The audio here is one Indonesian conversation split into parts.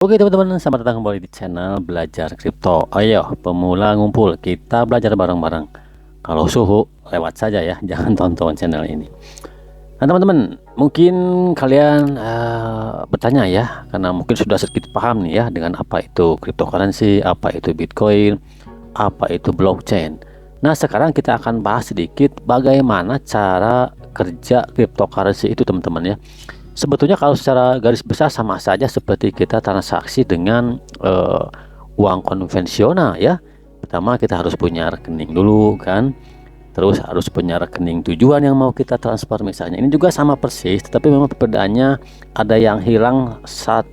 Oke teman-teman, selamat datang kembali di channel Belajar Kripto. Ayo pemula ngumpul, kita belajar bareng-bareng. Kalau suhu lewat saja ya, jangan tonton channel ini. Nah teman-teman, mungkin kalian bertanya ya, karena mungkin sudah sedikit paham nih ya dengan apa itu cryptocurrency, apa itu Bitcoin, apa itu blockchain. Nah sekarang kita akan bahas sedikit bagaimana cara kerja cryptocurrency itu teman-teman ya. Sebetulnya kalau secara garis besar sama saja seperti kita transaksi dengan uang konvensional ya. Pertama kita harus punya rekening dulu kan. Terus harus punya rekening tujuan yang mau kita transfer misalnya. Ini juga sama persis, tetapi memang perbedaannya ada yang hilang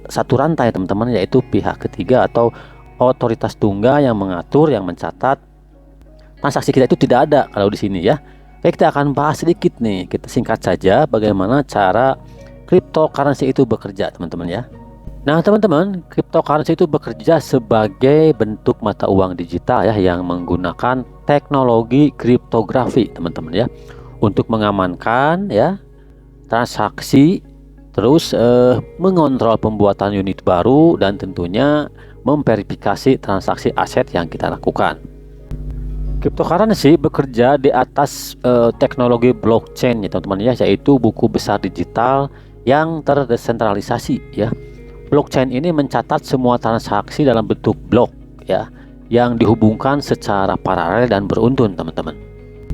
satu rantai teman-teman, yaitu pihak ketiga atau otoritas tunggal yang mengatur, yang mencatat transaksi kita itu tidak ada kalau di sini ya. Oke, kita akan bahas sedikit nih. Kita singkat saja bagaimana cara cryptocurrency itu bekerja teman-teman ya. Nah teman-teman, cryptocurrency itu bekerja sebagai bentuk mata uang digital ya, yang menggunakan teknologi kriptografi teman-teman ya, untuk mengamankan ya transaksi, terus mengontrol pembuatan unit baru, dan tentunya memverifikasi transaksi aset yang kita lakukan. Cryptocurrency bekerja di atas teknologi blockchain ya teman-teman ya, yaitu buku besar digital yang terdesentralisasi ya. Blockchain ini mencatat semua transaksi dalam bentuk blok ya, yang dihubungkan secara paralel dan beruntun teman-teman.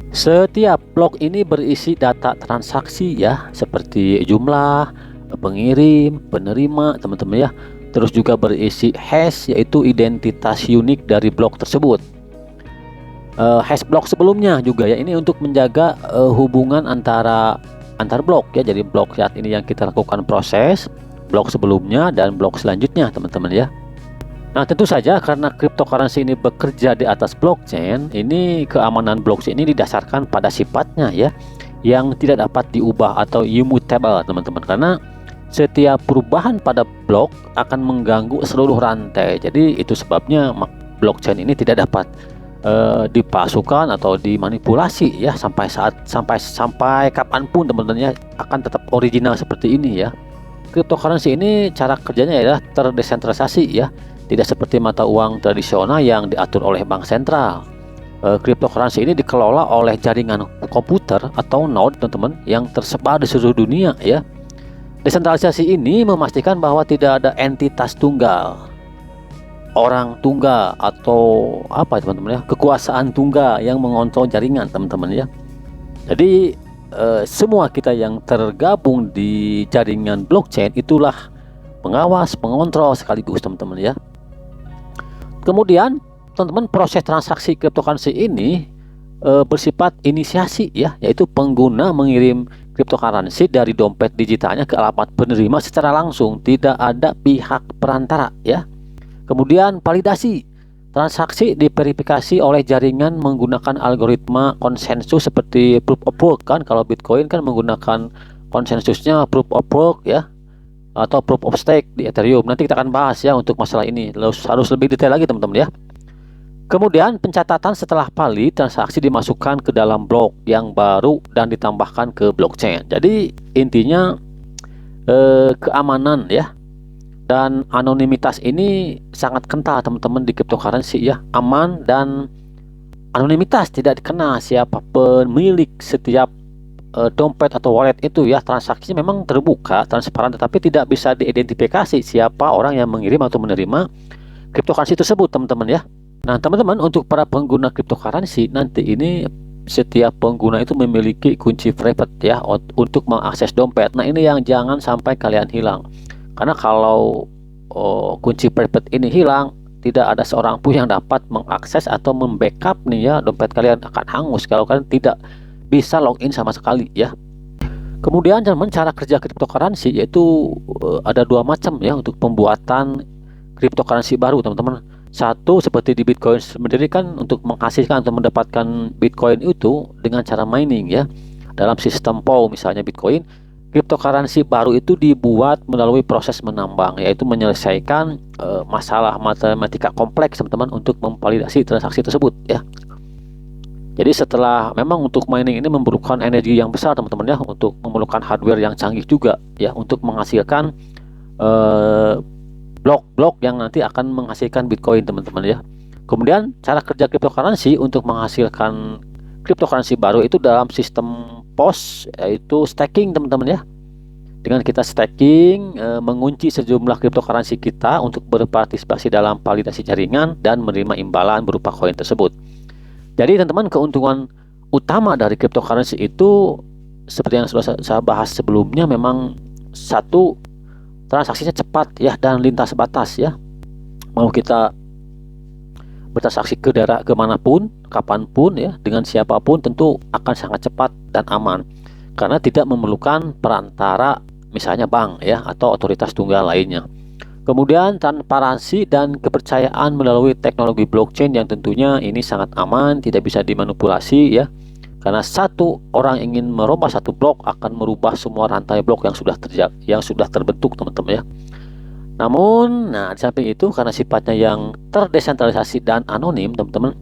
Setiap blok ini berisi data transaksi ya, seperti jumlah, pengirim, penerima teman-teman ya. Terus juga berisi hash, yaitu identitas unik dari blok tersebut. Hash blok sebelumnya juga ya, ini untuk menjaga hubungan antar blok ya. Jadi blok saat ini yang kita lakukan proses, blok sebelumnya dan blok selanjutnya teman-teman ya. Nah tentu saja karena cryptocurrency ini bekerja di atas blockchain, ini keamanan blockchain ini didasarkan pada sifatnya ya, yang tidak dapat diubah atau immutable teman-teman, karena setiap perubahan pada blok akan mengganggu seluruh rantai. Jadi itu sebabnya blockchain ini tidak dapat dipalsukan atau dimanipulasi ya, sampai kapanpun teman-teman ya, akan tetap original seperti ini ya. Cryptocurrency ini cara kerjanya adalah terdesentralisasi ya, tidak seperti mata uang tradisional yang diatur oleh bank sentral. Cryptocurrency ini dikelola oleh jaringan komputer atau node teman-teman, yang tersebar di seluruh dunia ya. Desentralisasi ini memastikan bahwa tidak ada entitas tunggal, orang tunggal, atau apa teman-teman ya, kekuasaan tunggal yang mengontrol jaringan teman-teman ya. Jadi semua kita yang tergabung di jaringan blockchain itulah pengawas, pengontrol sekaligus teman-teman ya. Kemudian teman-teman, proses transaksi cryptocurrency ini bersifat inisiasi ya, yaitu pengguna mengirim cryptocurrency dari dompet digitalnya ke alamat penerima secara langsung, tidak ada pihak perantara ya. Kemudian validasi, transaksi diverifikasi oleh jaringan menggunakan algoritma konsensus seperti proof of work kan. Kalau Bitcoin kan menggunakan konsensusnya proof of work ya, atau proof of stake di Ethereum. Nanti kita akan bahas ya untuk masalah ini, harus lebih detail lagi teman-teman ya. Kemudian pencatatan setelah valid, transaksi dimasukkan ke dalam blok yang baru dan ditambahkan ke blockchain. Jadi intinya keamanan ya dan anonimitas ini sangat kental teman-teman di cryptocurrency ya. Aman dan anonimitas, tidak dikenal siapa pemilik setiap dompet atau wallet itu ya. Transaksinya memang terbuka, transparan, tetapi tidak bisa diidentifikasi siapa orang yang mengirim atau menerima cryptocurrency tersebut teman-teman ya. Nah teman-teman, untuk para pengguna cryptocurrency nanti ini, setiap pengguna itu memiliki kunci private ya untuk mengakses dompet. Nah ini yang jangan sampai kalian hilang, karena kalau kunci private ini hilang, tidak ada seorang pun yang dapat mengakses atau membackup nih ya, dompet kalian akan hangus kalau kalian tidak bisa login sama sekali ya. Kemudian teman, cara kerja cryptocurrency yaitu ada dua macam ya untuk pembuatan cryptocurrency baru teman-teman. Satu, seperti di Bitcoin sendiri kan, untuk menghasilkan atau mendapatkan Bitcoin itu dengan cara mining ya, dalam sistem POW misalnya Bitcoin. Cryptocurrency baru itu dibuat melalui proses menambang, yaitu menyelesaikan masalah matematika kompleks teman-teman untuk memvalidasi transaksi tersebut ya. Jadi setelah, memang untuk mining ini memerlukan energi yang besar teman-teman ya, untuk memerlukan hardware yang canggih juga ya, untuk menghasilkan blok-blok yang nanti akan menghasilkan Bitcoin, teman-teman ya. Kemudian cara kerja cryptocurrency untuk menghasilkan cryptocurrency baru itu dalam sistem POS, yaitu staking, teman-teman ya. Dengan kita staking, mengunci sejumlah cryptocurrency kita untuk berpartisipasi dalam validasi jaringan dan menerima imbalan berupa koin tersebut. Jadi teman-teman, keuntungan utama dari cryptocurrency itu seperti yang sudah saya bahas sebelumnya, memang satu, transaksinya cepat ya dan lintas batas ya. Mau kita bertransaksi ke daerah kemanapun, kapanpun ya, dengan siapapun tentu akan sangat cepat dan aman karena tidak memerlukan perantara, misalnya bank ya atau otoritas tunggal lainnya. Kemudian transparansi dan kepercayaan melalui teknologi blockchain yang tentunya ini sangat aman, tidak bisa dimanipulasi ya. Karena satu orang ingin merubah satu blok akan merubah semua rantai blok yang sudah terbentuk, teman-teman ya. Namun, di samping itu karena sifatnya yang terdesentralisasi dan anonim, teman-teman,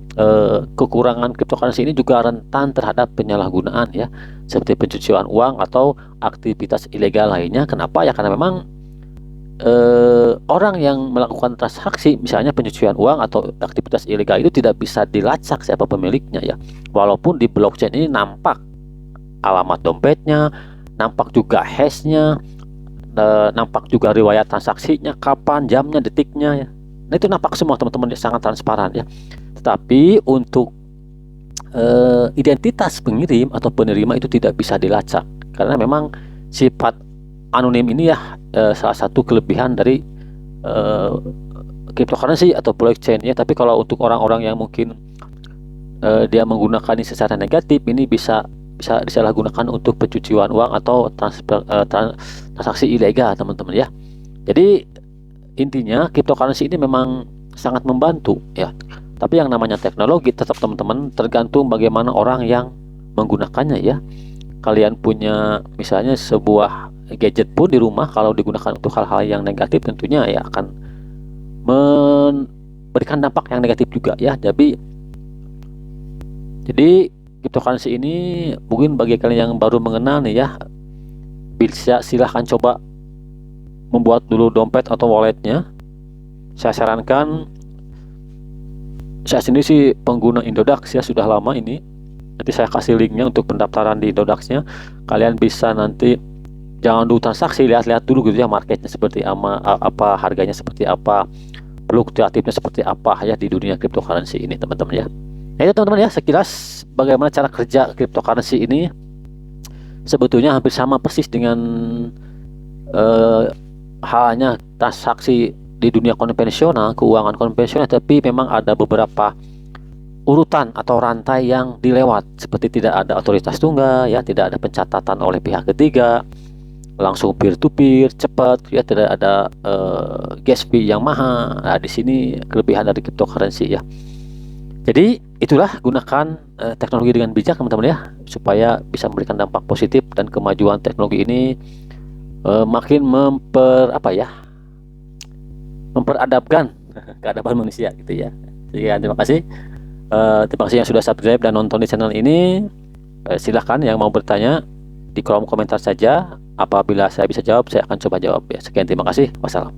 kekurangan cryptocurrency ini juga rentan terhadap penyalahgunaan ya, seperti pencucian uang atau aktivitas ilegal lainnya. Kenapa ya? Karena memang orang yang melakukan transaksi, misalnya pencucian uang atau aktivitas ilegal, itu tidak bisa dilacak siapa pemiliknya ya. Walaupun di blockchain ini nampak alamat dompetnya, nampak juga hashnya, nampak juga riwayat transaksinya, kapan, jamnya, detiknya ya. Nah itu nampak semua, teman-teman, sangat transparan ya. Tetapi untuk identitas pengirim atau penerima itu tidak bisa dilacak karena memang sifat anonim ini ya, salah satu kelebihan dari cryptocurrency atau blockchain ya. Tapi kalau untuk orang-orang yang mungkin dia menggunakan ini secara negatif, ini bisa disalahgunakan untuk pencucian uang atau transaksi ilegal, teman-teman ya. Jadi intinya cryptocurrency ini memang sangat membantu ya. Tapi yang namanya teknologi tetap, teman-teman, tergantung bagaimana orang yang menggunakannya ya. Kalian punya misalnya sebuah gadget pun di rumah, kalau digunakan untuk hal-hal yang negatif tentunya ya akan memberikan dampak yang negatif juga ya. Jadi cryptocurrency ini mungkin bagi kalian yang baru mengenal nih ya, bisa silahkan coba membuat dulu dompet atau walletnya. Saya sarankan, saya sendiri sih pengguna Indodax ya, sudah lama ini. Nanti saya kasih linknya untuk pendaftaran di Indodaxnya. Kalian bisa nanti jangan dulu transaksi, lihat-lihat dulu gitu ya, marketnya seperti apa, harganya seperti apa, fluktuatifnya seperti apa ya di dunia cryptocurrency ini, teman-teman ya. Nah itu, teman-teman ya, sekilas bagaimana cara kerja cryptocurrency ini. Sebetulnya hampir sama persis dengan halnya transaksi di dunia konvensional, keuangan konvensional, tapi memang ada beberapa urutan atau rantai yang dilewat, seperti tidak ada otoritas tunggal ya, tidak ada pencatatan oleh pihak ketiga, langsung peer to peer, cepat ya, tidak ada gas fee yang mahal. Nah, di sini kelebihan dari cryptocurrency ya. Jadi itulah, gunakan teknologi dengan bijak, teman-teman ya, supaya bisa memberikan dampak positif dan kemajuan teknologi ini makin memperadabkan keadaban manusia gitu ya. Jadi ya, terima kasih yang sudah subscribe dan nonton di channel ini. Silahkan yang mau bertanya di kolom komentar saja. Apabila saya bisa jawab, saya akan coba jawab ya. Sekian, terima kasih. Wassalam.